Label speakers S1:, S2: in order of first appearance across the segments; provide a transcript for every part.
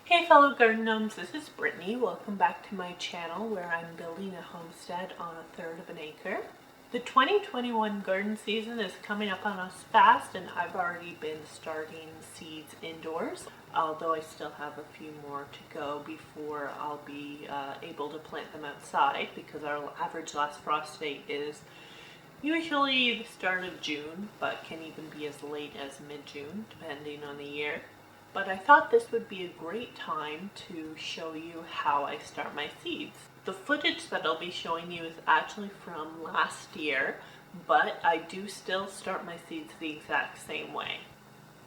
S1: Hey fellow garden gnomes, this is Brittany. Welcome back to my channel where I'm building a homestead on 1/3 of an acre. The 2021 garden season is coming up on us fast and I've already been starting seeds indoors, although I still have a few more to go before I'll be able to plant them outside because our average last frost date is usually the start of June, but can even be as late as mid-June depending on the year. But I thought this would be a great time to show you how I start my seeds. The footage that I'll be showing you is actually from last year, but I do still start my seeds the exact same way.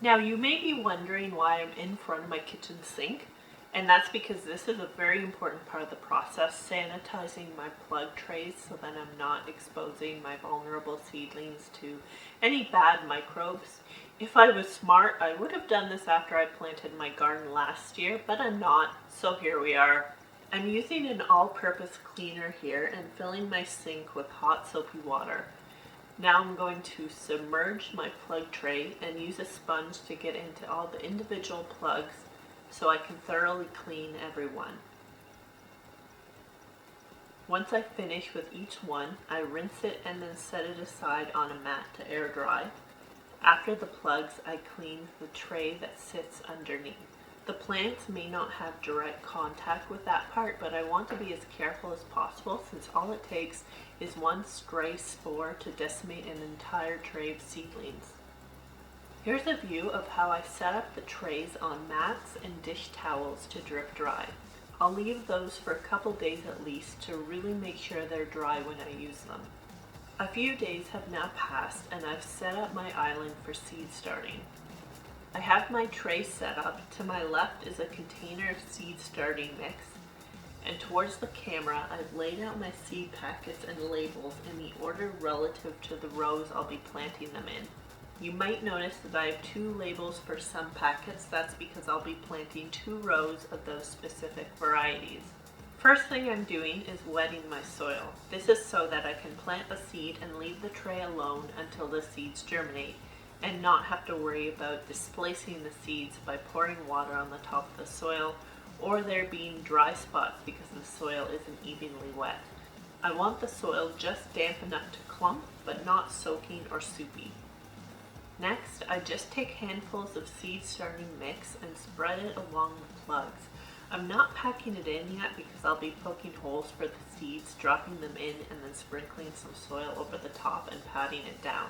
S1: Now you may be wondering why I'm in front of my kitchen sink, and that's because this is a very important part of the process, sanitizing my plug trays so that I'm not exposing my vulnerable seedlings to any bad microbes. If I was smart, I would have done this after I planted my garden last year, but I'm not, so here we are. I'm using an all-purpose cleaner here and filling my sink with hot soapy water. Now I'm going to submerge my plug tray and use a sponge to get into all the individual plugs so I can thoroughly clean every one. Once I finish with each one, I rinse it and then set it aside on a mat to air dry. After the plugs, I clean the tray that sits underneath. The plants may not have direct contact with that part, but I want to be as careful as possible since all it takes is one stray spore to decimate an entire tray of seedlings. Here's a view of how I set up the trays on mats and dish towels to drip dry. I'll leave those for a couple days at least to really make sure they're dry when I use them. A few days have now passed and I've set up my island for seed starting. I have my tray set up. To my left is a container of seed starting mix, and towards the camera I've laid out my seed packets and labels in the order relative to the rows I'll be planting them in. You might notice that I have 2 labels for some packets. That's because I'll be planting 2 rows of those specific varieties. First thing I'm doing is wetting my soil. This is so that I can plant the seed and leave the tray alone until the seeds germinate and not have to worry about displacing the seeds by pouring water on the top of the soil or there being dry spots because the soil isn't evenly wet. I want the soil just damp enough to clump but not soaking or soupy. Next, I just take handfuls of seed starting mix and spread it along the plugs. I'm not packing it in yet because I'll be poking holes for the seeds, dropping them in, and then sprinkling some soil over the top and patting it down.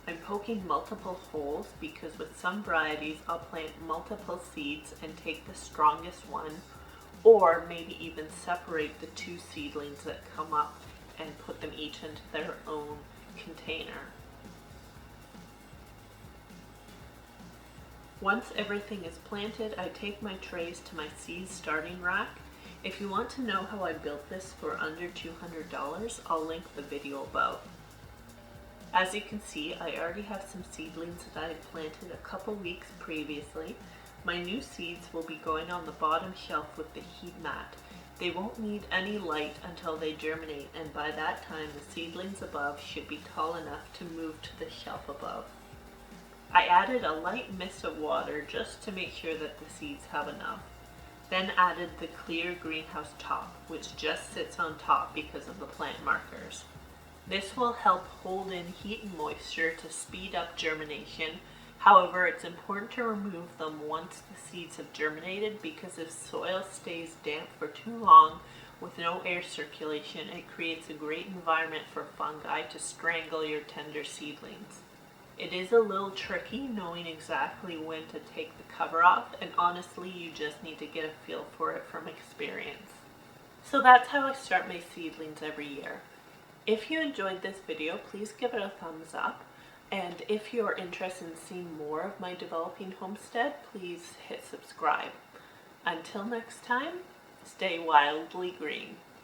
S1: I'm poking multiple holes because with some varieties I'll plant multiple seeds and take the strongest one, or maybe even separate the 2 seedlings that come up and put them each into their own container. Once everything is planted, I take my trays to my seed starting rack. If you want to know how I built this for under $200, I'll link the video above. As you can see, I already have some seedlings that I had planted a couple weeks previously. My new seeds will be going on the bottom shelf with the heat mat. They won't need any light until they germinate, and by that time the seedlings above should be tall enough to move to the shelf above. I added a light mist of water just to make sure that the seeds have enough. Then added the clear greenhouse top, which just sits on top because of the plant markers. This will help hold in heat and moisture to speed up germination. However, it's important to remove them once the seeds have germinated because if soil stays damp for too long with no air circulation, it creates a great environment for fungi to strangle your tender seedlings. It is a little tricky knowing exactly when to take the cover off, and honestly you just need to get a feel for it from experience. So that's how I start my seedlings every year. If you enjoyed this video, please give it a thumbs up. And if you're interested in seeing more of my developing homestead, please hit subscribe. Until next time, stay wildly green.